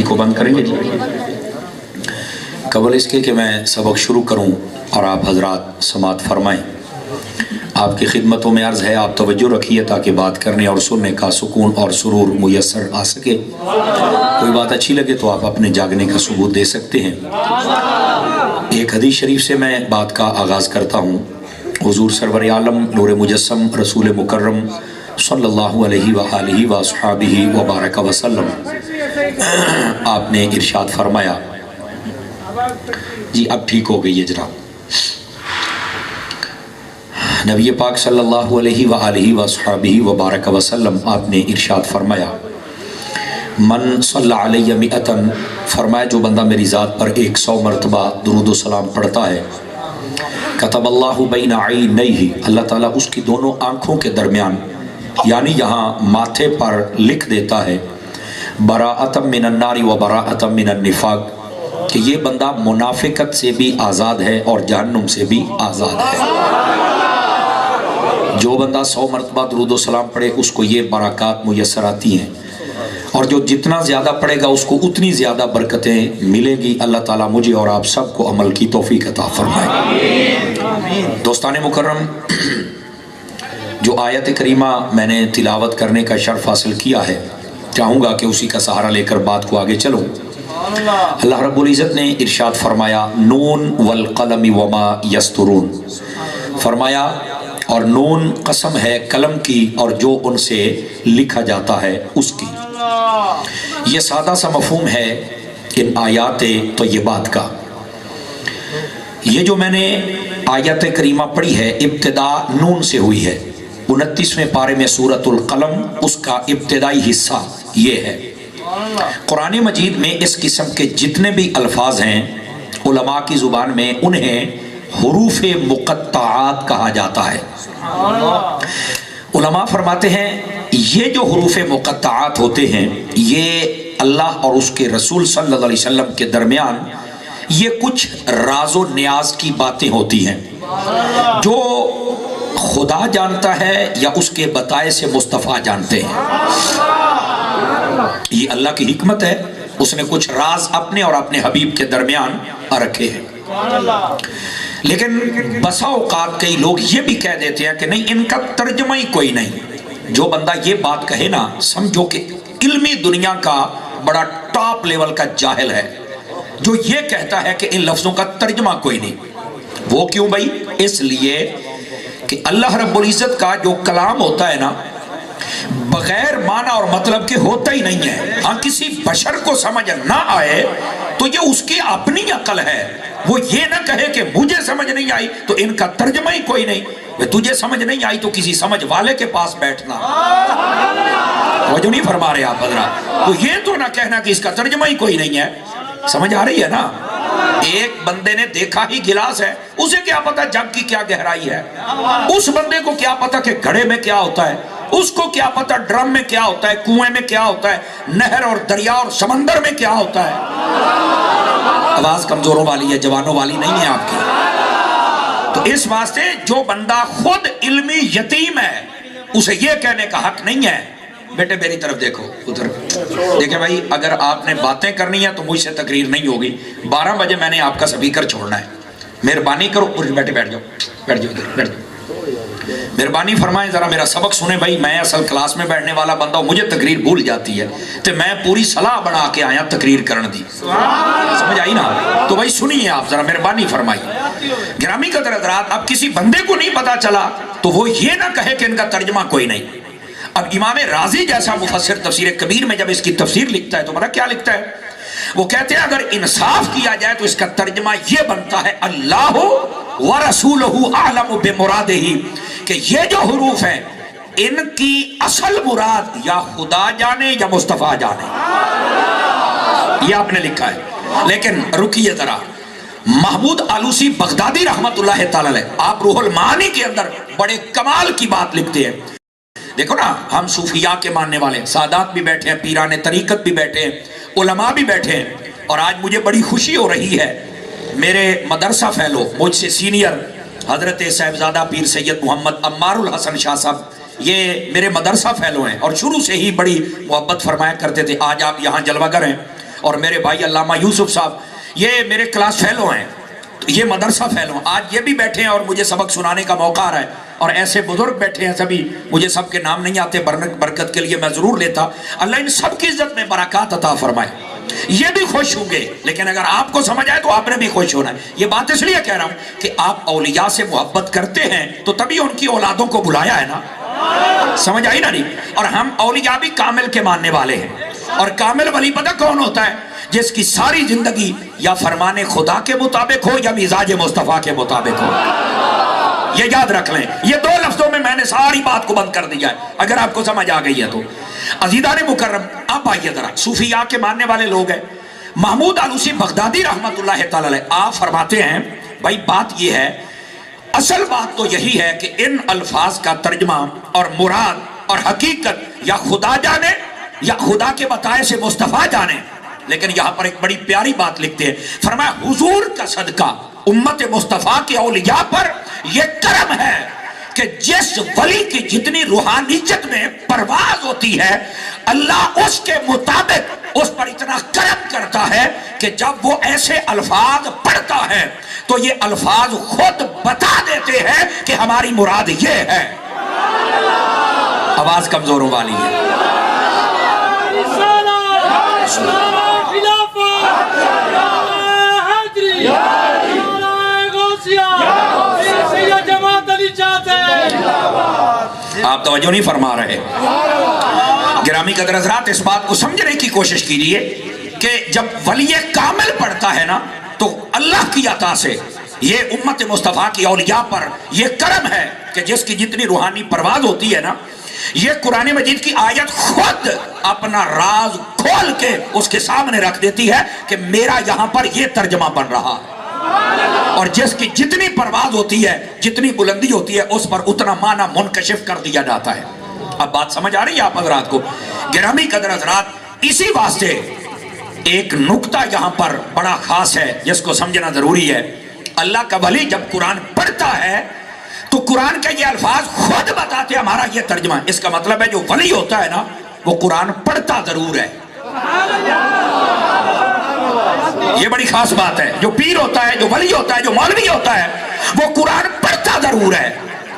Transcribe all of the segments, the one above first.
بتی کو بند کریں گے جی۔ قبل اس کے کہ میں سبق شروع کروں اور آپ حضرات سماعت فرمائیں، آپ کی خدمتوں میں عرض ہے آپ توجہ رکھیے تاکہ بات کرنے اور سننے کا سکون اور سرور میسر آ سکے۔ کوئی بات اچھی لگے تو آپ اپنے جاگنے کا ثبوت دے سکتے ہیں۔ ایک حدیث شریف سے میں بات کا آغاز کرتا ہوں۔ حضور سرور عالم نور مجسم رسول مکرم صلی اللہ علیہ وآلہ وصحبہ وبارک وسلم آپ نے ارشاد فرمایا، جی اب ٹھیک ہو گئی ہے جناب۔ نبی پاک صلی اللہ علیہ وآلہ وصحبہ وبارک وسلم آپ نے ارشاد فرمایا، من صلی علیہ مئتن، فرمایا جو بندہ میری ذات پر 100 مرتبہ درود و سلام پڑھتا ہے، کتب اللہ بین عینیہ، اللہ تعالیٰ اس کی دونوں آنکھوں کے درمیان یعنی یہاں ماتھے پر لکھ دیتا ہے، براءۃ من النار و براءۃ من النفاق، کہ یہ بندہ منافقت سے بھی آزاد ہے اور جہنم سے بھی آزاد ہے۔ جو بندہ 100 مرتبہ درود و سلام پڑھے اس کو یہ برکات میسر آتی ہیں، اور جو جتنا زیادہ پڑھے گا اس کو اتنی زیادہ برکتیں ملیں گی۔ اللہ تعالیٰ مجھے اور آپ سب کو عمل کی توفیق عطا فرمائے۔ دوستان مکرم، جو آیت کریمہ میں نے تلاوت کرنے کا شرف حاصل کیا ہے، چاہوں گا کہ اسی کا سہارا لے کر بات کو آگے چلوں۔ اللہ رب العزت نے ارشاد فرمایا، نون والقلم وما یسطرون، فرمایا اور نون قسم ہے قلم کی اور جو ان سے لکھا جاتا ہے اس کی۔ یہ سادہ سا مفہوم ہے ان آیات طیبات کا۔ یہ جو میں نے آیت کریمہ پڑھی ہے ابتدا نون سے ہوئی ہے، 29ویں پارے میں سورۃ القلم اس کا ابتدائی حصہ یہ ہے۔ قرآن مجید میں اس قسم کے جتنے بھی الفاظ ہیں علماء کی زبان میں انہیں حروف مقطعات کہا جاتا ہے۔ علماء فرماتے ہیں یہ جو حروف مقطعات ہوتے ہیں یہ اللہ اور اس کے رسول صلی اللہ علیہ وسلم کے درمیان یہ کچھ راز و نیاز کی باتیں ہوتی ہیں جو خدا جانتا ہے یا اس کے بتائے سے مصطفیٰ جانتے ہیں۔ یہ اللہ کی حکمت ہے، اس نے کچھ راز اپنے اور اپنے حبیب کے درمیان رکھے ہیں۔ لیکن بسا اوقات کئی لوگ یہ بھی کہہ دیتے ہیں کہ نہیں ان کا ترجمہ ہی کوئی نہیں۔ جو بندہ یہ بات کہے نا سمجھو کہ علمی دنیا کا بڑا ٹاپ لیول کا جاہل ہے، جو یہ کہتا ہے کہ ان لفظوں کا ترجمہ کوئی نہیں۔ وہ کیوں بھائی؟ اس لیے کہ اللہ رب العزت کا جو کلام ہوتا ہے نا بغیر معنی اور مطلب کے ہوتا ہی نہیں ہے۔ ہاں کسی بشر کو سمجھ نہ آئے تو یہ اس کی اپنی عقل ہے، وہ یہ نہ کہے کہ مجھے سمجھ نہیں آئی تو ان کا ترجمہ ہی کوئی نہیں۔ تجھے سمجھ نہیں آئی تو کسی سمجھ والے کے پاس بیٹھنا۔ وہ جو نہیں فرما رہے آپ حضرات، تو یہ تو نہ کہنا کہ اس کا ترجمہ ہی کوئی نہیں ہے۔ سمجھ آ رہی ہے نا؟ ایک بندے نے دیکھا ہی گلاس ہے، اسے کیا پتا جگ کی کیا گہرائی ہے؟ اس بندے کو کیا پتا کہ گھڑے میں کیا ہوتا ہے؟ اس کو کیا پتا ڈرم میں کیا ہوتا ہے، کنویں میں کیا ہوتا ہے، نہر اور دریا اور سمندر میں کیا ہوتا ہے؟ آواز کمزوروں والی ہے، جوانوں والی نہیں ہے آپ کی۔ تو اس واسطے جو بندہ خود علمی یتیم ہے اسے یہ کہنے کا حق نہیں ہے بیٹے میری طرف دیکھو، ادھر دیکھیں بھائی، اگر آپ نے باتیں کرنی ہے تو مجھ سے تقریر نہیں ہوگی۔ 12 بجے میں نے آپ کا سپیکر چھوڑنا ہے، مہربانی کرو بیٹے بیٹھ جاؤ، بیٹھ جاؤ ادھر بیٹھ جاؤ، مہربانی فرمائیں ذرا میرا سبق سنیں بھائی۔ میں اصل کلاس میں بیٹھنے والا بندہ ہوں، مجھے تقریر بھول جاتی ہے تو میں پوری صلاح بنا کے آیا تقریر کرن دی، سمجھ آئی نا؟ تو بھائی سنیے آپ ذرا، مہربانی فرمائیے۔ گرامی قدر حضرات، اب کسی بندے کو نہیں پتا چلا تو وہ یہ نہ کہے کہ ان کا ترجمہ کوئی نہیں۔ اب امام رازی جیسا مفسر تفسیر کبیر میں جب اس کی تفسیر لکھتا ہے تو پتہ کیا لکھتا ہے؟ وہ کہتے ہیں اگر انصاف کیا جائے تو اس کا ترجمہ یہ بنتا ہے اللہ ورسولہ اعلم بمرادہ، کہ یہ جو حروف ہیں ان کی اصل مراد یا خدا جانے یا مصطفیٰ جانے، یہ آپ نے لکھا ہے۔ لیکن رکیے ذرا، محمود آلوسی بغدادی رحمت اللہ تعالی علیہ، آپ روح المعانی کے اندر بڑے کمال کی بات لکھتے ہیں۔ دیکھو نا، ہم صوفیاء کے ماننے والے سادات بھی بیٹھے ہیں، پیران طریقت بھی بیٹھے ہیں، علماء بھی بیٹھے ہیں، اور آج مجھے بڑی خوشی ہو رہی ہے، میرے مدرسہ فیلو مجھ سے سینئر حضرت صاحبزادہ پیر سید محمد عمار الحسن شاہ صاحب، یہ میرے مدرسہ فیلو ہیں اور شروع سے ہی بڑی محبت فرمایا کرتے تھے۔ آج آپ یہاں جلوہ گر ہیں اور میرے بھائی علامہ یوسف صاحب یہ میرے کلاس فیلو ہیں، یہ مدرسہ فیلو ہیں، آج یہ بھی بیٹھے ہیں اور مجھے سبق سنانے کا موقع آ رہا ہے، اور ایسے بزرگ بیٹھے ہیں سبھی، مجھے سب کے نام نہیں آتے، برکت کے لیے میں ضرور لیتا، اللہ ان سب کی عزت میں برکات عطا فرمائے، یہ بھی خوش ہوں گے، لیکن اگر آپ کو سمجھ آئے تو آپ نے بھی خوش ہونا ہے۔ یہ بات اس لیے کہہ رہا ہوں کہ آپ اولیاء سے محبت کرتے ہیں تو تبھی ان کی اولادوں کو بلایا ہے نا، سمجھ آئی نا نہیں؟ اور ہم اولیاء بھی کامل کے ماننے والے ہیں، اور کامل ولی پتہ کون ہوتا ہے؟ جس کی ساری زندگی یا فرمان خدا کے مطابق ہو یا مزاج مصطفیٰ کے مطابق ہو، یہ یاد رکھ لیں۔ یہ دو لفظوں میں میں نے ساری بات کو بند کر دیا ہے، اگر آپ کو سمجھ آ گئی ہے تو۔ عزیزان مکرم، آپ آئیے ذرا، صوفیاء کے ماننے والے لوگ ہیں، محمود آلوسی بغدادی رحمت اللہ تعالی علیہ، آپ فرماتے ہیں بھائی بات یہ ہے، اصل بات تو یہی ہے کہ ان الفاظ کا ترجمہ اور مراد اور حقیقت یا خدا جانے یا خدا کے بتائے سے مصطفیٰ جانے، لیکن یہاں پر ایک بڑی پیاری بات لکھتے ہیں، فرمایا حضور کا صدقہ امت مصطفیٰ کے اولیاء پر یہ کرم ہے کہ جس ولی کی جتنی روحانیت میں پرواز ہوتی ہے، اللہ اس کے مطابق اس پر اتنا کرم کرتا ہے کہ جب وہ ایسے الفاظ پڑھتا ہے تو یہ الفاظ خود بتا دیتے ہیں کہ ہماری مراد یہ ہے۔ آواز کمزوروں والی ہے۔ آپ توجہ نہیں فرما رہے۔ گرامی قدر حضرات، اس بات کو سمجھنے کی کوشش کیجئے کہ جب ولی کامل پڑھتا ہے نا تو اللہ کی عطا سے یہ امت مصطفیٰ کی اولیاء پر یہ کرم ہے کہ جس کی جتنی روحانی پرواز ہوتی ہے نا، یہ قرآن مجید کی آیت خود اپنا راز کھول کے اس کے سامنے رکھ دیتی ہے کہ میرا یہاں پر یہ ترجمہ بن رہا ہے، اور جس کی جتنی پرواز ہوتی ہے، جتنی بلندی ہوتی ہے، اس پر اتنا معنی منکشف کر دیا جاتا ہے۔ اب بات سمجھ آ رہی ہے آپ حضرات کو؟ گرامی قدر حضرات، اسی واسطے ایک نکتہ یہاں پر بڑا خاص ہے جس کو سمجھنا ضروری ہے۔ اللہ کا ولی جب قرآن پڑھتا ہے تو قرآن کے یہ الفاظ خود بتاتے ہیں ہمارا یہ ترجمہ۔ اس کا مطلب ہے جو ولی ہوتا ہے نا وہ قرآن پڑھتا ضرور ہے، یہ بڑی خاص بات ہے۔ جو پیر ہوتا ہے، جو ولی ہوتا ہے، جو مولوی ہوتا ہے، وہ قرآن پڑھتا ضرور ہے،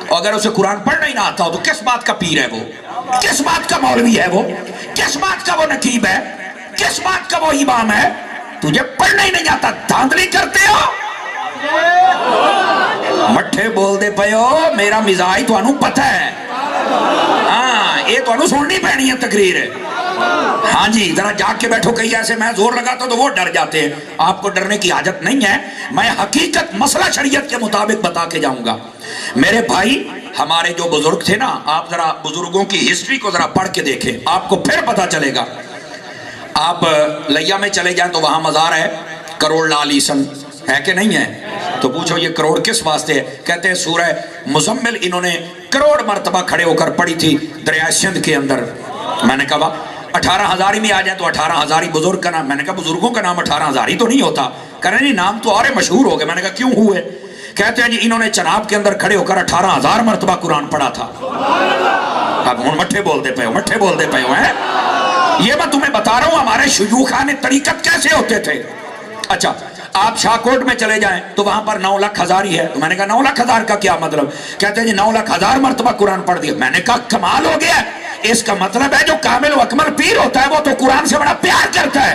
اور اگر اسے قرآن پڑھنا ہی نہ آتا ہو تو کس بات کا پیر ہے وہ، کس بات کا مولوی ہے وہ، کس بات کا وہ نقیب ہے، کس بات کا وہ امام ہے؟ تجھے پڑھنا ہی نہیں آتا، دھاندلی کرتے ہو، مٹھے بول دے پے ہو، میرا مزاج تو انہوں پتہ ہے، ہاں یہ تو انہوں سننی پہنی ہے تقریر ہے، ہاں جی ذرا جاگ کے بیٹھو، کہیں ایسے میں زور لگاتا تو وہ ڈر جاتے ہیں۔ آپ کو ڈرنے کی حاجت نہیں ہے، میں حقیقت مسئلہ شریعت کے مطابق بتا کے جاؤں گا۔ میرے بھائی، ہمارے جو بزرگ تھے نا، آپ ذرا بزرگوں کی ہسٹری کو ذرا پڑھ کے دیکھیں، آپ کو پھر پتا چلے گا۔ آپ لیا میں چلے جائیں تو وہاں مزار ہے، کروڑ لال عیسن ہے کہ نہیں ہے؟ تو پوچھو یہ کروڑ کس واسطے ہے؟ کہتے ہیں سورہ مزمل انہوں نے کروڑ مرتبہ کھڑے ہو کر پڑھی تھی دریائے سندھ کے اندر۔ میں نے کہا 18,000 میں آ جائیں تو 18,000 بزرگ کا نام، میں نے کہا بزرگوں کا نام 18,000 تو نہیں ہوتا، کہہ رہے نہیں نام تو اور مشہور ہو گئے۔ میں نے کہا کیوں ہوئے؟ کہتے ہیں جی انہوں نے چناب کے اندر کھڑے ہو کر 18,000 مرتبہ قرآن پڑھا تھا۔ اب مٹھے بول دے پے ہو، مٹھے بول دے پے ہو ہیں، یہ میں تمہیں بتا رہا ہوں ہمارے شیوخان طریقت کیسے ہوتے تھے۔ اچھا آپ شاہکوٹ میں چلے جائیں تو وہاں پر 9 لاکھ ہزاری ہے، تو میں نے کہا 9 لاکھ ہزار کا کیا مطلب؟ کہتے ہیں جی 9 لاکھ ہزار مرتبہ قرآن پڑھ دیا۔ میں نے کہا کمال ہو گیا، اس کا مطلب ہے جو کامل و اکمل پیر ہوتا ہے وہ تو قرآن سے بڑا پیار کرتا ہے۔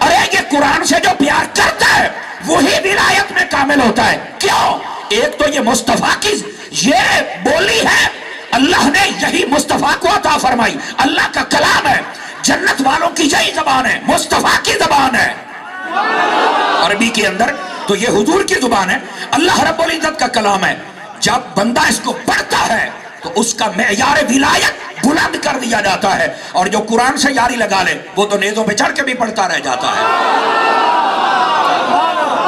ارے یہ قرآن سے جو پیار کرتا ہے وہی ولایت میں کامل ہوتا ہے۔ کیوں؟ ایک تو یہ مصطفیٰ کی یہ بولی ہے، اللہ نے یہی مصطفیٰ کو عطا فرمائی، اللہ کا کلام ہے، جنت والوں کی یہی زبان ہے، مصطفیٰ کی زبان ہے عربی کے اندر، تو یہ حضور کی زبان ہے، اللہ رب العزت کا کلام ہے۔ جب بندہ اس کو پڑھتا ہے تو اس کا معیار ولایت بلند کر دیا جاتا ہے، اور جو قرآن سے یاری لگا لے وہ تو نیزوں پہ چڑھ کے بھی پڑھتا رہ جاتا ہے۔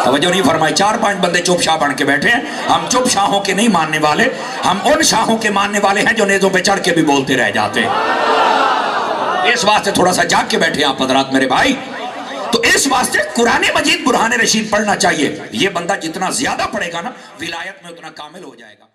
توجہ نہیں فرمائی؟ 4-5 بندے چپ شاہ بن کے بیٹھے ہیں، ہم چپ شاہوں کے نہیں ماننے والے، ہم ان شاہوں کے ماننے والے ہیں جو نیزوں پہ چڑھ کے بھی بولتے رہ جاتے ہیں۔ اس واسطے تھوڑا سا جاگ کے بیٹھے آپ حضرات میرے بھائی، تو اس واسطے قرآن مجید برہان رشید پڑھنا چاہیے۔ یہ بندہ جتنا زیادہ پڑھے گا نا ولایت میں اتنا کامل ہو جائے گا۔